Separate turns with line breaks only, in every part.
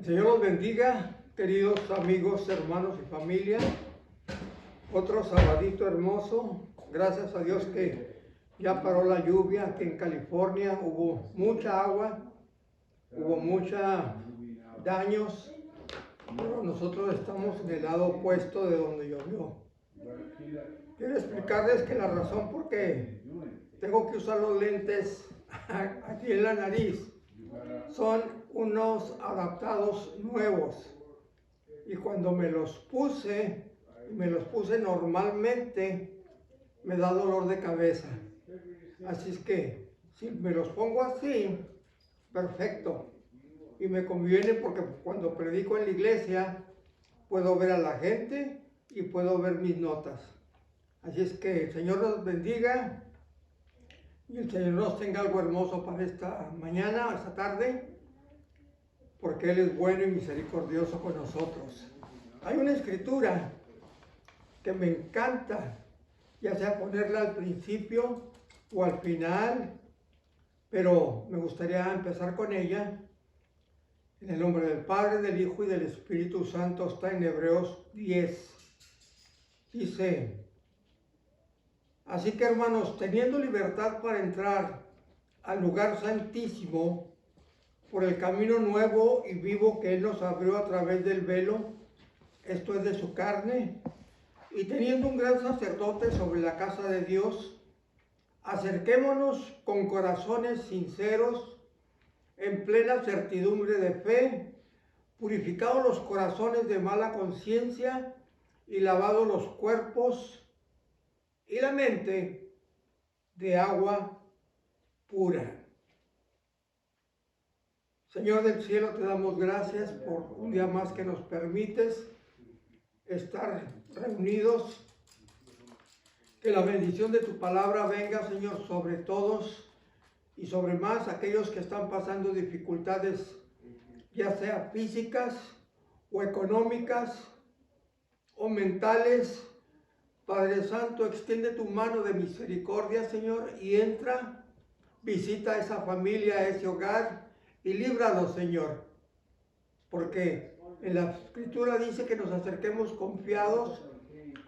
El Señor los bendiga, queridos amigos, hermanos y familia. Otro sabadito hermoso. Gracias a Dios que ya paró la lluvia. Aquí en California hubo mucha agua, hubo muchos daños, pero nosotros estamos en el lado opuesto de donde llovió. Quiero explicarles que la razón por qué tengo que usar los lentes aquí en la nariz son unos adaptados nuevos, y cuando me los puse normalmente, me da dolor de cabeza. Así es que si me los pongo así, perfecto, y me conviene porque cuando predico en la iglesia puedo ver a la gente y puedo ver mis notas. Así es que el Señor los bendiga y el Señor nos tenga algo hermoso para esta mañana, esta tarde, porque Él es bueno y misericordioso con nosotros. Hay una escritura que me encanta, ya sea ponerla al principio o al final, pero me gustaría empezar con ella. En el nombre del Padre, del Hijo y del Espíritu Santo. Está en Hebreos 10. Dice: así que, hermanos, teniendo libertad para entrar al lugar santísimo por el camino nuevo y vivo que Él nos abrió a través del velo, esto es de su carne, y teniendo un gran sacerdote sobre la casa de Dios, acerquémonos con corazones sinceros, en plena certidumbre de fe, purificados los corazones de mala conciencia y lavados los cuerpos y la mente de agua pura. Señor del cielo, te damos gracias por un día más que nos permites estar reunidos. Que la bendición de tu palabra venga, Señor, sobre todos y sobre más aquellos que están pasando dificultades, ya sea físicas o económicas o mentales. Padre Santo, extiende tu mano de misericordia, Señor, y entra, visita a esa familia, a ese hogar, y líbralos, Señor, porque en la Escritura dice que nos acerquemos confiados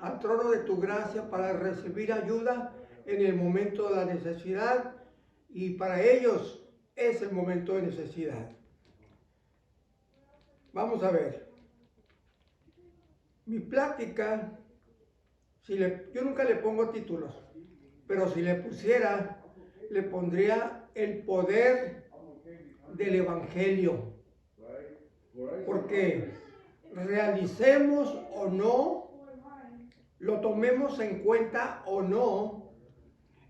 al trono de tu gracia para recibir ayuda en el momento de la necesidad, y para ellos es el momento de necesidad. Vamos a ver. Mi plática, yo nunca le pongo títulos, pero si le pusiera, le pondría el poder del Evangelio. Porque realicemos o no, lo tomemos en cuenta o no,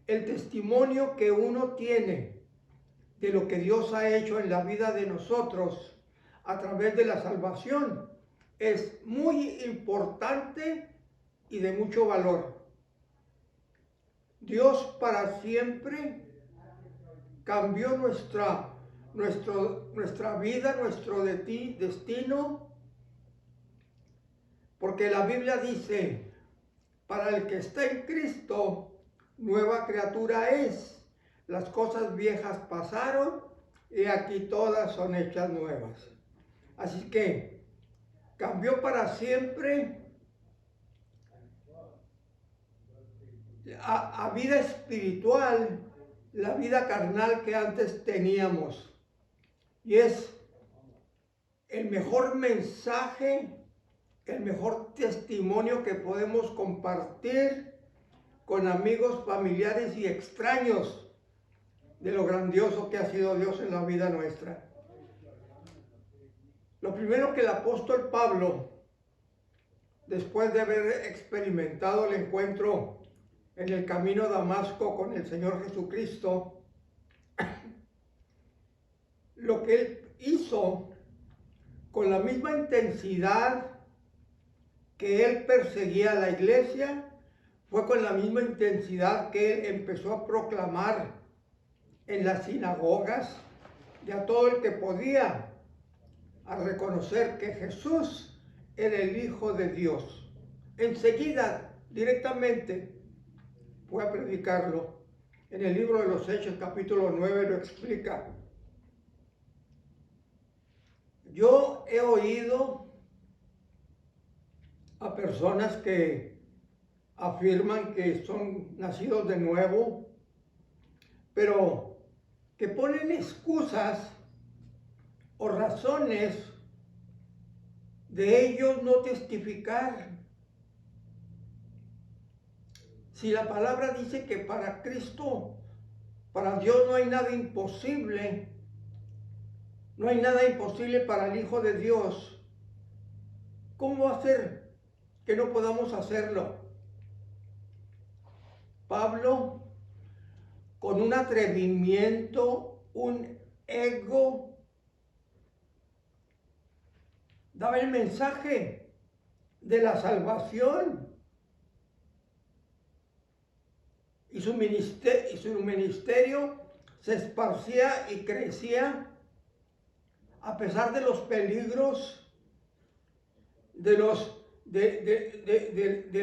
el testimonio que uno tiene de lo que Dios ha hecho en la vida de nosotros a través de la salvación es muy importante y de mucho valor. Dios para siempre cambió nuestra vida, nuestro destino, porque la Biblia dice: para el que está en Cristo, nueva criatura es. Las cosas viejas pasaron y aquí todas son hechas nuevas. Así que cambió para siempre a vida espiritual, la vida carnal que antes teníamos. Y es el mejor mensaje, el mejor testimonio que podemos compartir con amigos, familiares y extraños de lo grandioso que ha sido Dios en la vida nuestra. Lo primero que el apóstol Pablo, después de haber experimentado el encuentro en el camino a Damasco con el Señor Jesucristo, lo que él hizo con la misma intensidad que él perseguía a la iglesia, fue con la misma intensidad que él empezó a proclamar en las sinagogas y a todo el que podía, a reconocer que Jesús era el Hijo de Dios. Enseguida, directamente, fue a predicarlo. En el libro de los Hechos, capítulo 9, lo explica. Yo he oído a personas que afirman que son nacidos de nuevo, pero que ponen excusas o razones de ellos no testificar. Si la palabra dice que para Cristo, para Dios no hay nada imposible, no hay nada imposible para el Hijo de Dios, ¿cómo hacer que no podamos hacerlo? Pablo, con un atrevimiento, un ego, daba el mensaje de la salvación. Y su ministerio se esparcía y crecía a pesar de los peligros, de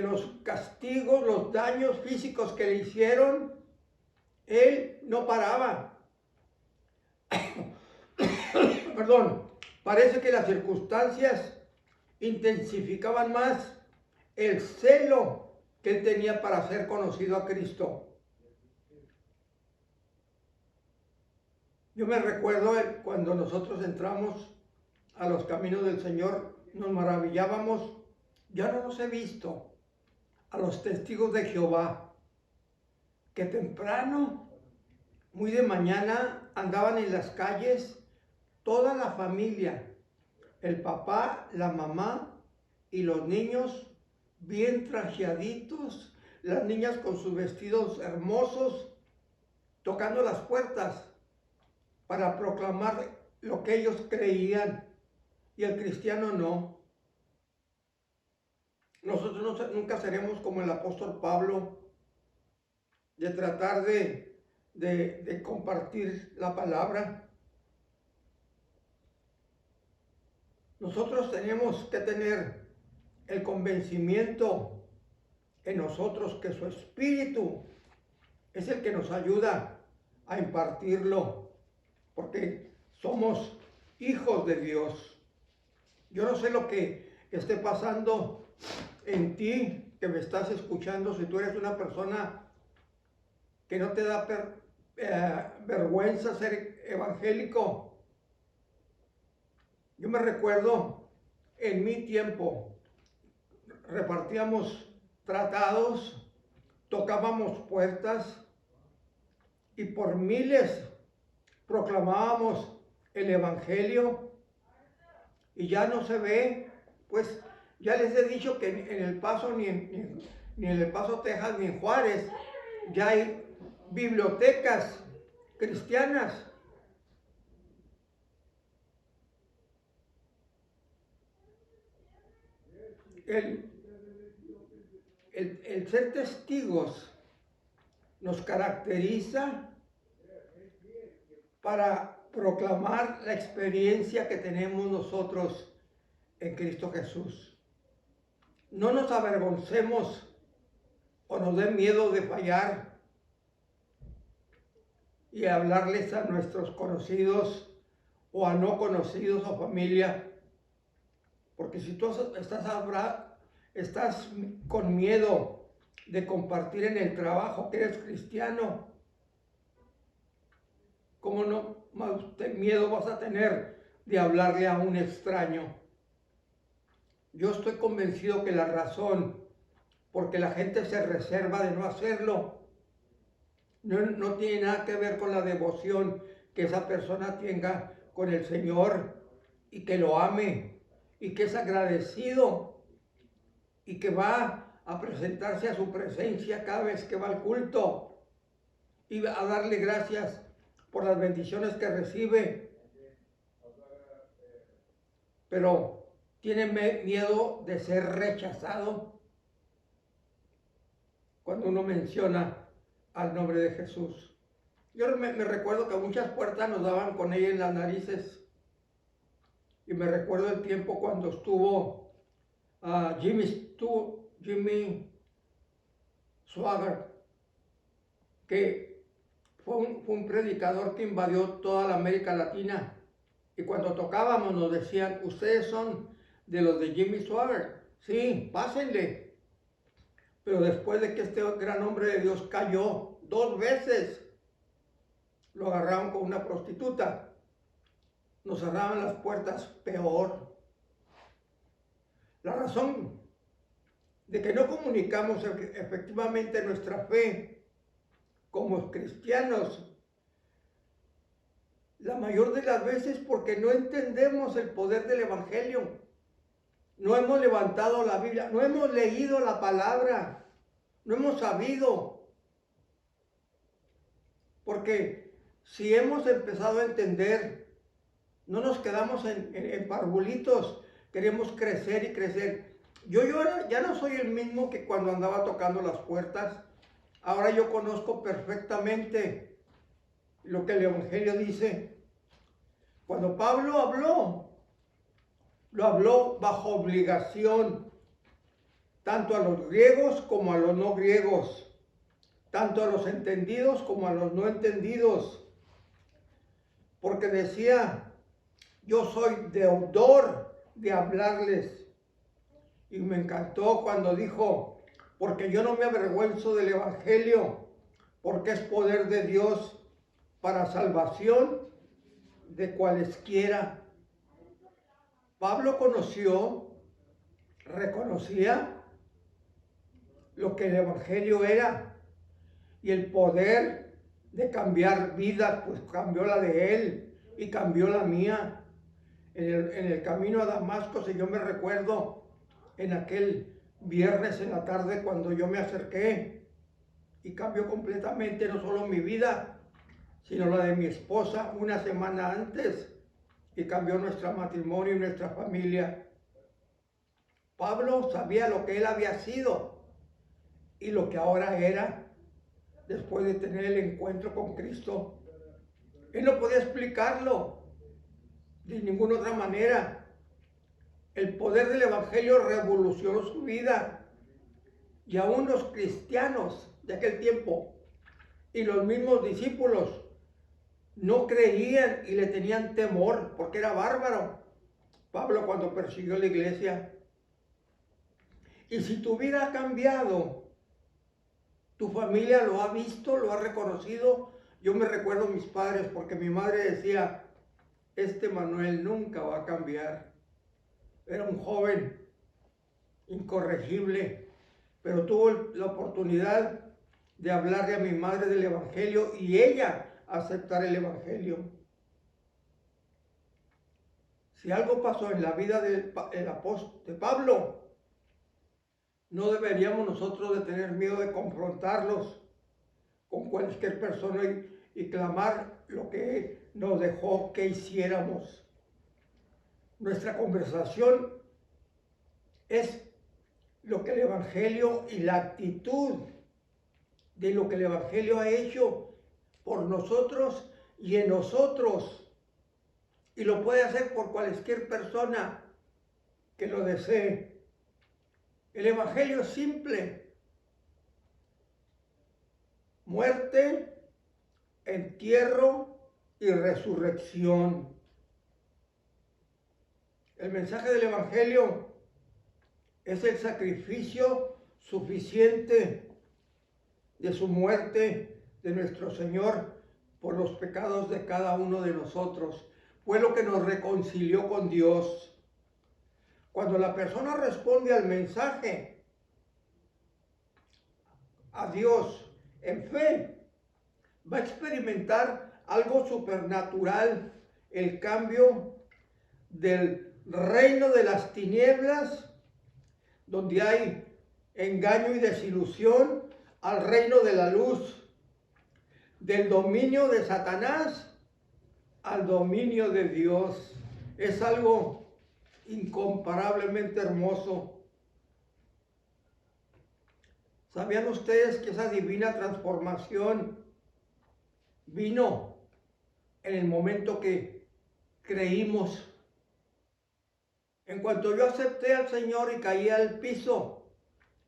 los castigos, los daños físicos que le hicieron. Él no paraba. Perdón, parece que las circunstancias intensificaban más el celo que él tenía para hacer conocido a Cristo. Yo me recuerdo cuando nosotros entramos a los caminos del Señor, nos maravillábamos. Ya no los he visto a los testigos de Jehová, que temprano, muy de mañana, andaban en las calles, toda la familia, el papá, la mamá y los niños bien trajeaditos, las niñas con sus vestidos hermosos, tocando las puertas para proclamar lo que ellos creían, y el cristiano no. Nosotros nunca seremos como el apóstol Pablo, de tratar de compartir la palabra. Nosotros tenemos que tener el convencimiento en nosotros que su Espíritu es el que nos ayuda a impartirlo, porque somos hijos de Dios. Yo no sé lo que esté pasando en ti, que me estás escuchando, si tú eres una persona que no te da vergüenza ser evangélico. Yo me recuerdo, en mi tiempo, repartíamos tratados, tocábamos puertas y por miles proclamábamos el evangelio, y ya no se ve. Pues ya les he dicho que en El Paso, ni en El Paso, Texas, ni en Juárez, ya hay bibliotecas cristianas. El ser testigos nos caracteriza para proclamar la experiencia que tenemos nosotros en Cristo Jesús. No nos avergoncemos o nos dé miedo de fallar y hablarles a nuestros conocidos o a no conocidos o familia, porque si tú estás con miedo de compartir en el trabajo que eres cristiano, ¿cómo no más miedo vas a tener de hablarle a un extraño? Yo estoy convencido que la razón porque la gente se reserva de no hacerlo no tiene nada que ver con la devoción que esa persona tenga con el Señor, y que lo ame, y que es agradecido, y que va a presentarse a su presencia cada vez que va al culto, y a darle gracias por las bendiciones que recibe. Pero tiene miedo de ser rechazado cuando uno menciona al nombre de Jesús. Yo me recuerdo que muchas puertas nos daban con ella en las narices. Y me recuerdo el tiempo cuando estuvo Jimmy Swaggart, que fue un predicador que invadió toda la América Latina, Y cuando tocábamos nos decían, ustedes son de los de Jimmy Swaggart. Sí, pásenle. Pero después de que este gran hombre de Dios cayó 2 veces, lo agarraron con una prostituta. Nos cerraban las puertas peor. La razón de que no comunicamos efectivamente nuestra fe como cristianos, la mayor de las veces porque no entendemos el poder del Evangelio. No hemos levantado la Biblia, no hemos leído la palabra, no hemos sabido. Porque si hemos empezado a entender, no nos quedamos en parvulitos, queremos crecer y crecer. Yo ya no soy el mismo que cuando andaba tocando las puertas. Ahora yo conozco perfectamente lo que el Evangelio dice. Cuando Pablo habló, lo habló bajo obligación, tanto a los griegos como a los no griegos, tanto a los entendidos como a los no entendidos, porque decía, yo soy deudor de hablarles. Y me encantó cuando dijo, porque yo no me avergüenzo del Evangelio, porque es poder de Dios para salvación de cualesquiera. Pablo reconocía lo que el Evangelio era y el poder de cambiar vidas, pues cambió la de él y cambió la mía. En el camino a Damasco, si yo me recuerdo, en aquel viernes en la tarde cuando yo me acerqué y cambió completamente no solo mi vida, sino la de mi esposa una semana antes, y cambió nuestro matrimonio y nuestra familia. Pablo sabía lo que él había sido y lo que ahora era después de tener el encuentro con Cristo. Él no podía explicarlo de ninguna otra manera. El poder del Evangelio revolucionó su vida, y aún los cristianos de aquel tiempo y los mismos discípulos no creían y le tenían temor porque era bárbaro Pablo cuando persiguió la iglesia. Y si tu vida ha cambiado, tu familia lo ha visto, lo ha reconocido. Yo me recuerdo a mis padres porque mi madre decía, este Manuel nunca va a cambiar. Era un joven incorregible, pero tuvo la oportunidad de hablarle a mi madre del Evangelio y ella aceptar el Evangelio. Si algo pasó en la vida del apóstol Pablo, no deberíamos nosotros de tener miedo de confrontarlos con cualquier persona y clamar lo que nos dejó que hiciéramos. Nuestra conversación es lo que el Evangelio y la actitud de lo que el Evangelio ha hecho por nosotros y en nosotros. Y lo puede hacer por cualquier persona que lo desee. El Evangelio es simple. Muerte, entierro y resurrección. El mensaje del Evangelio es el sacrificio suficiente de su muerte, de nuestro Señor, por los pecados de cada uno de nosotros. Fue lo que nos reconcilió con Dios. Cuando la persona responde al mensaje, a Dios, en fe, va a experimentar algo supernatural, el cambio del reino de las tinieblas, donde hay engaño y desilusión, al reino de la luz, del dominio de Satanás al dominio de Dios. Es algo incomparablemente hermoso. ¿Sabían ustedes que esa divina transformación vino en el momento que creímos? En cuanto yo acepté al Señor y caí al piso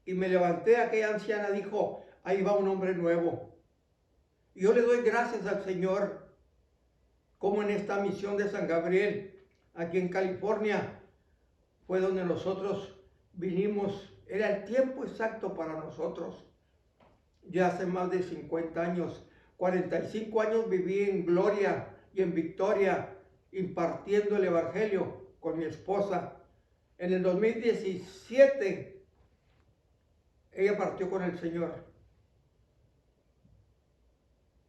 y me levanté, aquella anciana dijo, ahí va un hombre nuevo. Y yo le doy gracias al Señor. como en esta misión de San Gabriel, aquí en California, fue donde nosotros vinimos. Era el tiempo exacto para nosotros. Ya hace más de 50 años, 45 años viví en gloria y en victoria, impartiendo el Evangelio con mi esposa. En el 2017, ella partió con el Señor,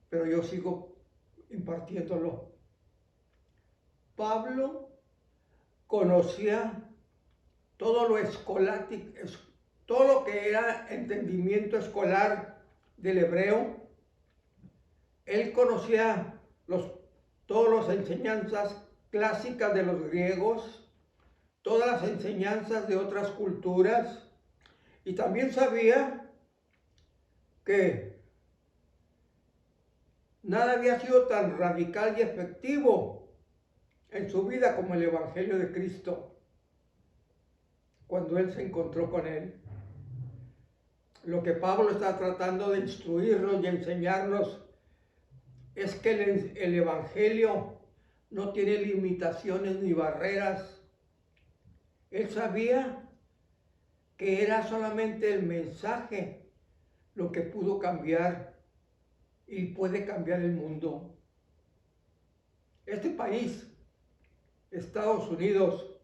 pero yo sigo impartiéndolo. Pablo conocía todo lo escolástico, todo lo que era entendimiento escolar del hebreo. Él conocía todas las enseñanzas clásicas de los griegos, todas las enseñanzas de otras culturas, y también sabía que nada había sido tan radical y efectivo en su vida como el Evangelio de Cristo, cuando él se encontró con él. Lo que Pablo está tratando de instruirnos y enseñarnos es que el Evangelio no tiene limitaciones ni barreras. Él sabía que era solamente el mensaje lo que pudo cambiar y puede cambiar el mundo. Este país, Estados Unidos,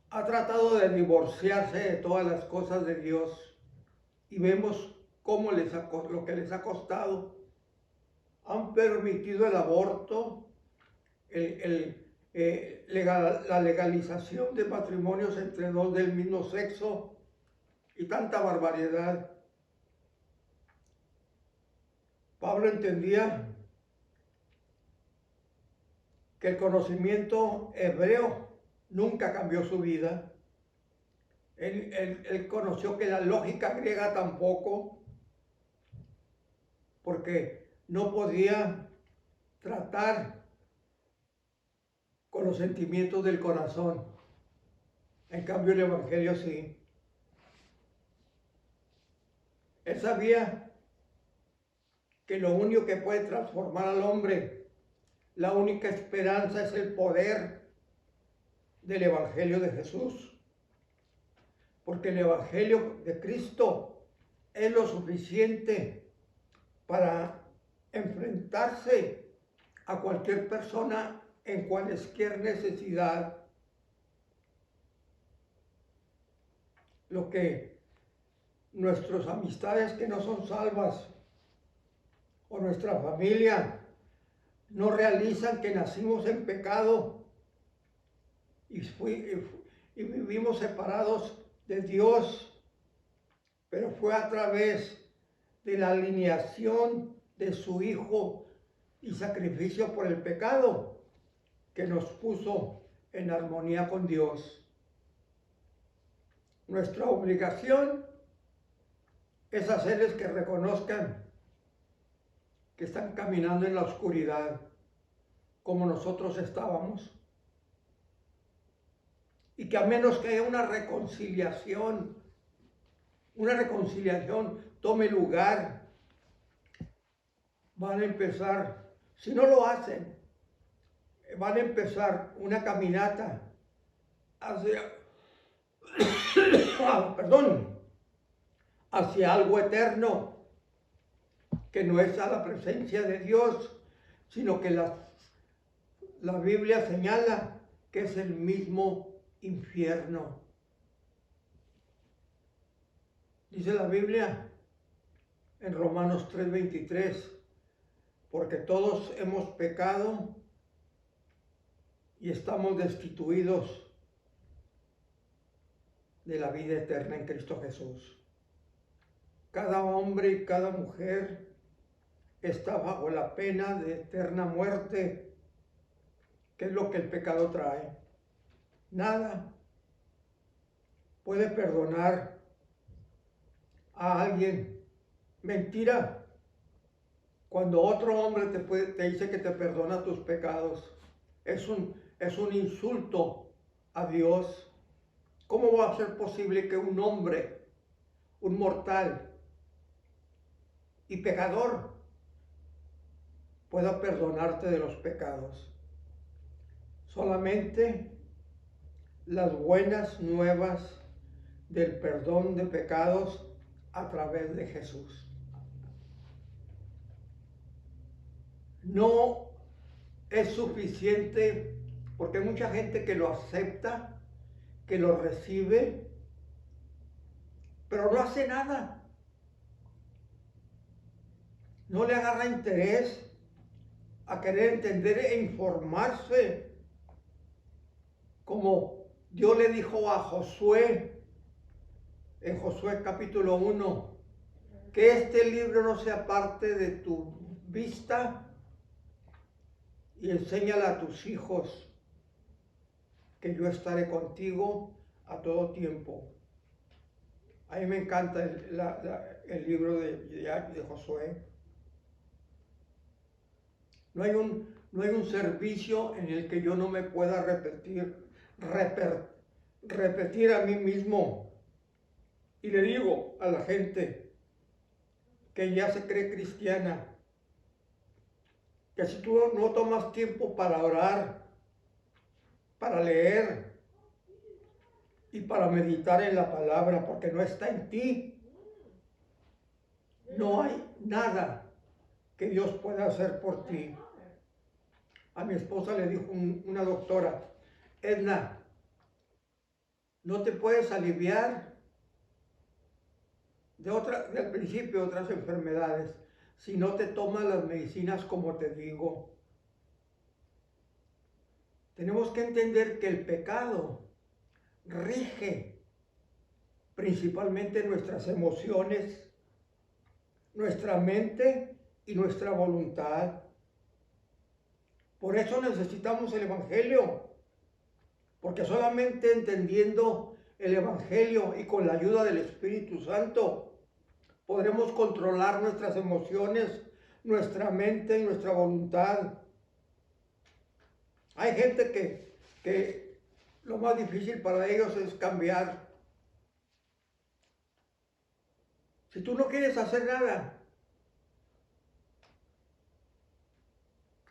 ha tratado de divorciarse de todas las cosas de Dios y vemos cómo lo que les ha costado. Han permitido el aborto, la legalización de matrimonios entre dos del mismo sexo y tanta barbaridad. Pablo entendía que el conocimiento hebreo nunca cambió su vida. Él conoció que la lógica griega tampoco, porque no podía tratar con los sentimientos del corazón. En cambio, el Evangelio sí. Él sabía que lo único que puede transformar al hombre, la única esperanza, es el poder del Evangelio de Jesús. Porque el Evangelio de Cristo es lo suficiente para enfrentarse a cualquier persona en cualquier necesidad. Lo que nuestras amistades que no son salvas o nuestra familia no realizan que nacimos en pecado y vivimos separados de Dios, pero fue a través de la alineación de su Hijo y sacrificio por el pecado que nos puso en armonía con Dios. Nuestra obligación es hacerles que reconozcan que están caminando en la oscuridad como nosotros estábamos, y que a menos que haya una reconciliación tome lugar, van a empezar, si no lo hacen, van a empezar una caminata hacia, hacia algo eterno, que no es a la presencia de Dios, sino que la Biblia señala que es el mismo infierno. Dice la Biblia en Romanos 3:23, porque todos hemos pecado y estamos destituidos de la vida eterna en Cristo Jesús. Cada hombre y cada mujer está bajo la pena de eterna muerte, que es lo que el pecado trae. Nada puede perdonar a alguien. Mentira. Cuando otro hombre te dice que te perdona tus pecados, es un insulto a Dios. ¿Cómo va a ser posible que un hombre, un mortal y pecador, pueda perdonarte de los pecados. Solamente las buenas nuevas del perdón de pecados a través de Jesús. No es suficiente, porque hay mucha gente que lo acepta, que lo recibe, pero no hace nada. No le agarra interés a querer entender e informarse, como Dios le dijo a Josué, en Josué capítulo 1, que este libro no sea parte de tu vista, y enséñale a tus hijos que yo estaré contigo a todo tiempo. A mí me encanta el libro de Josué. No hay un servicio en el que yo no me pueda repetir a mí mismo. Y le digo a la gente que ya se cree cristiana, que si tú no tomas tiempo para orar, para leer y para meditar en la palabra, porque no está en ti, no hay nada que Dios pueda hacer por ti. A mi esposa le dijo una doctora, Edna, no te puedes aliviar del principio de otras enfermedades si no te tomas las medicinas como te digo. Tenemos que entender que el pecado rige principalmente nuestras emociones, nuestra mente y nuestra voluntad. Por eso necesitamos el Evangelio, porque solamente entendiendo el Evangelio y con la ayuda del Espíritu Santo podremos controlar nuestras emociones, nuestra mente y nuestra voluntad. Hay gente que lo más difícil para ellos es cambiar. Si tú no quieres hacer nada,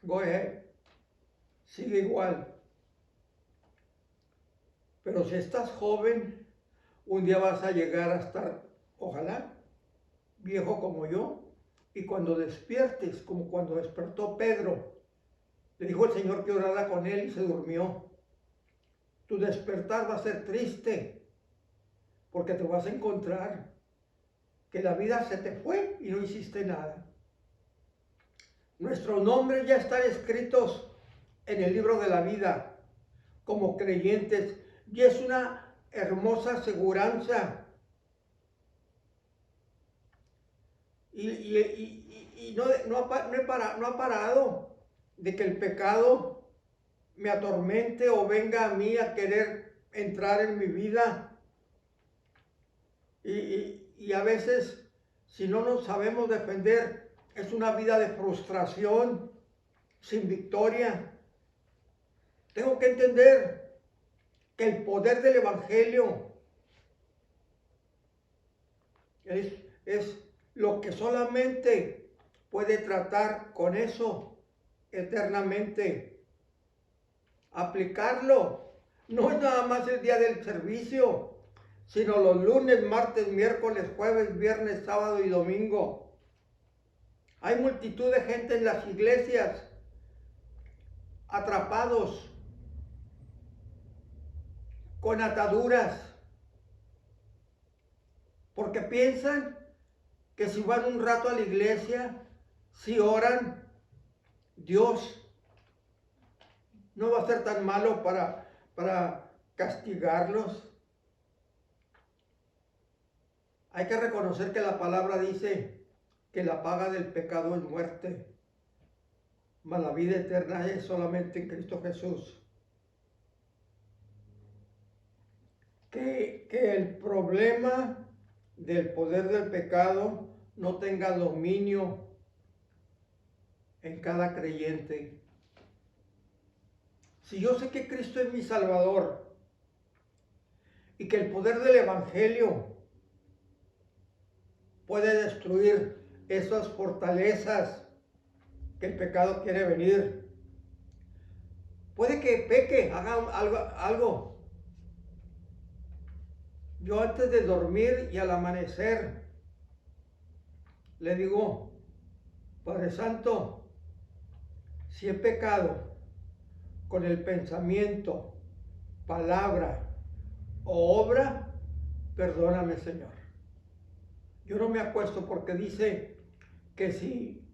go ahead, sigue igual. Pero si estás joven, un día vas a llegar a estar, ojalá, viejo como yo, y cuando despiertes, como cuando despertó Pedro, le dijo el Señor que orara con él y se durmió. Tu despertar va a ser triste, porque te vas a encontrar que la vida se te fue y no hiciste nada. Nuestros nombres ya están escritos en el libro de la vida como creyentes, y es una hermosa aseguranza. Y no ha parado de que el pecado me atormente o venga a mí a querer entrar en mi vida. Y a veces, si no nos sabemos defender, es una vida de frustración, sin victoria. Tengo que entender que el poder del Evangelio es lo que solamente puede tratar con eso eternamente. Aplicarlo no es nada más el día del servicio, sino los lunes, martes, miércoles, jueves, viernes, sábado y domingo. Hay multitud de gente en las iglesias atrapados con ataduras, porque piensan que si van un rato a la iglesia, si oran, Dios no va a ser tan malo para castigarlos. Hay que reconocer que la palabra dice que la paga del pecado es muerte, mas la vida eterna es solamente en Cristo Jesús. Que el problema del poder del pecado no tenga dominio en cada creyente. Si yo sé que Cristo es mi Salvador y que el poder del Evangelio puede destruir esas fortalezas que el pecado quiere venir. Puede que peque, haga algo. Yo antes de dormir y al amanecer le digo, Padre Santo, si he pecado con el pensamiento, palabra o obra, perdóname, Señor. Yo no me acuesto porque dice que si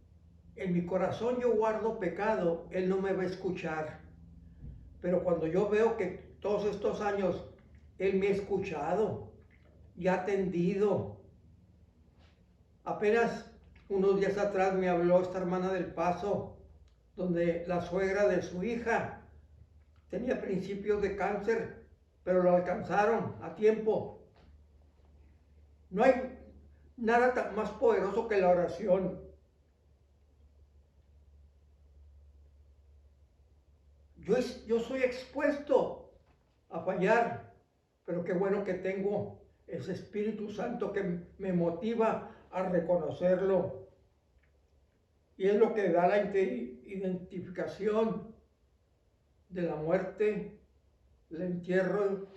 en mi corazón yo guardo pecado, Él no me va a escuchar. Pero cuando yo veo que todos estos años Él me ha escuchado y ha atendido. Apenas unos días atrás me habló esta hermana del Paso, donde la suegra de su hija tenía principios de cáncer, pero lo alcanzaron a tiempo. No hay nada más poderoso que la oración. Yo soy expuesto a fallar, pero qué bueno que tengo ese Espíritu Santo que me motiva a reconocerlo. Y es lo que da la identificación de la muerte, el entierro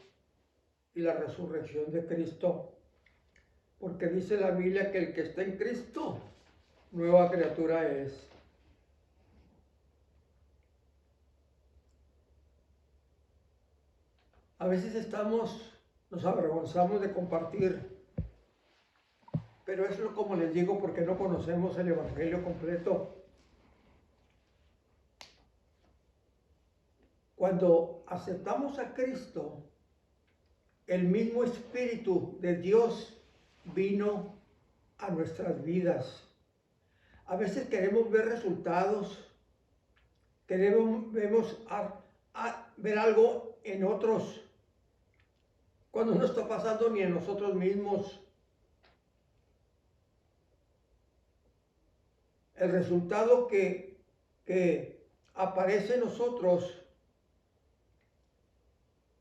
y la resurrección de Cristo. Porque dice la Biblia que el que está en Cristo, nueva criatura es. A veces nos avergonzamos de compartir, pero es como les digo, porque no conocemos el Evangelio completo. Cuando aceptamos a Cristo, el mismo Espíritu de Dios vino a nuestras vidas. A veces queremos ver resultados, queremos ver algo en otros, cuando no está pasando ni en nosotros mismos. El resultado que aparece en nosotros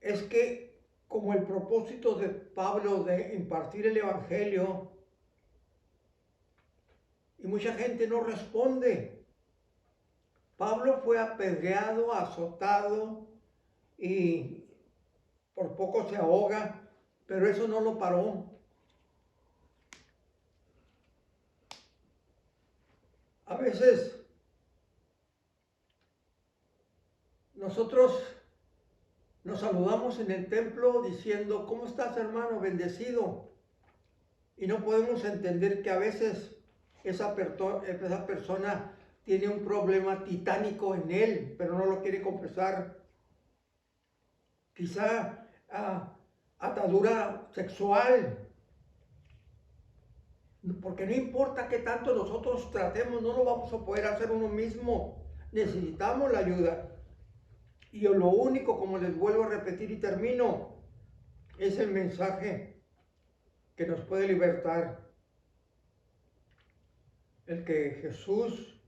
es que, como el propósito de Pablo de impartir el Evangelio, y mucha gente no responde. Pablo fue apedreado, azotado y por poco se ahoga, pero eso no lo paró. A veces nosotros nos saludamos en el templo diciendo, ¿cómo estás, hermano? Bendecido. Y no podemos entender que a veces esa persona tiene un problema titánico en él, pero no lo quiere confesar. Quizá atadura sexual. Porque no importa qué tanto nosotros tratemos, no lo vamos a poder hacer uno mismo. Necesitamos la ayuda. Y lo único, como les vuelvo a repetir y termino, es el mensaje que nos puede libertar. El que Jesús,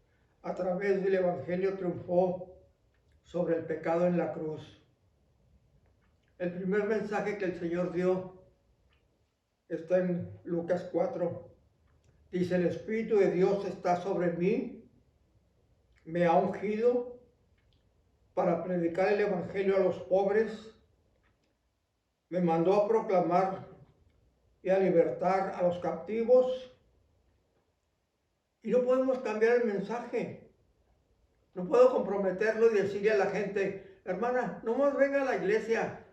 a través del Evangelio, triunfó sobre el pecado en la cruz. El primer mensaje que el Señor dio está en Lucas 4. Dice, el Espíritu de Dios está sobre mí, me ha ungido para predicar el Evangelio a los pobres, me mandó a proclamar y a libertar a los captivos. Y no podemos cambiar el mensaje. No puedo comprometerlo y decirle a la gente, hermana, no más venga a la iglesia.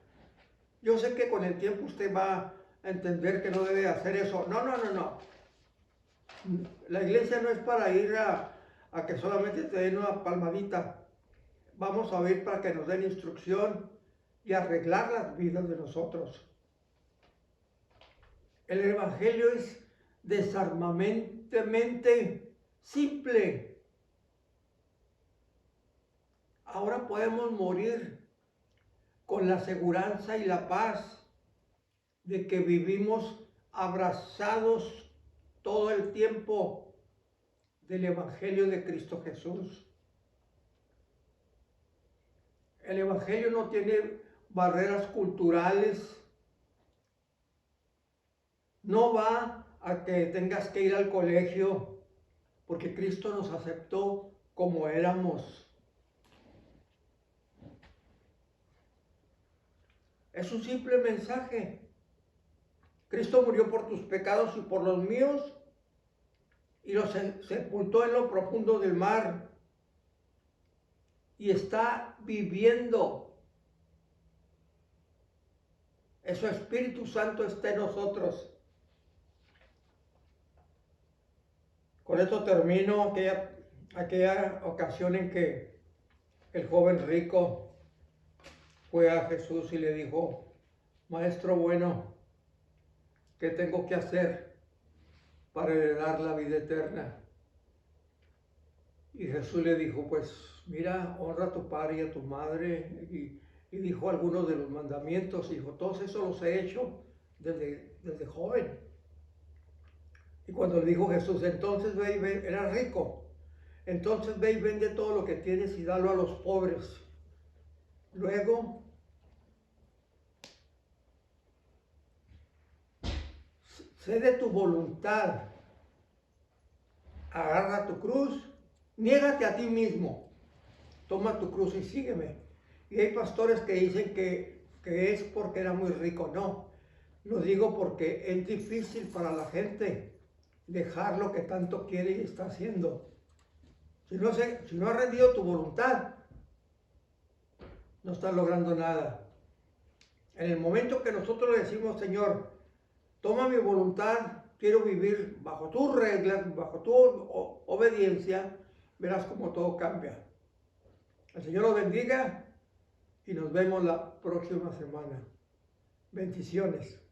Yo sé que con el tiempo usted va a entender que no debe hacer eso. No. La iglesia no es para ir a que solamente te den una palmadita. Vamos a ir para que nos den instrucción y arreglar las vidas de nosotros. El Evangelio es desarmamentemente simple. Ahora podemos morir con la seguridad y la paz de que vivimos abrazados todo el tiempo del Evangelio de Cristo Jesús. El Evangelio no tiene barreras culturales. No va a que tengas que ir al colegio, porque Cristo nos aceptó como éramos. Es un simple mensaje. Cristo murió por tus pecados y por los míos y los sepultó en lo profundo del mar y está viviendo. Su Espíritu Santo está en nosotros. Con esto termino aquella ocasión en que el joven rico fue a Jesús y le dijo: Maestro bueno, ¿qué tengo que hacer para heredar la vida eterna? Y Jesús le dijo: pues mira, honra a tu padre y a tu madre. Y dijo algunos de los mandamientos, y dijo: todos esos los he hecho desde joven. Y cuando le dijo Jesús: entonces ve y vende, era rico, entonces ve y vende todo lo que tienes y dalo a los pobres. Luego, cede tu voluntad, agarra tu cruz, niégate a ti mismo, toma tu cruz y sígueme. Y hay pastores que dicen que es porque era muy rico. No, lo digo porque es difícil para la gente dejar lo que tanto quiere y está haciendo. Si no has rendido tu voluntad, no estás logrando nada. En el momento que nosotros le decimos: Señor, toma mi voluntad, quiero vivir bajo tus reglas, bajo tu obediencia, verás cómo todo cambia. El Señor los bendiga y nos vemos la próxima semana. Bendiciones.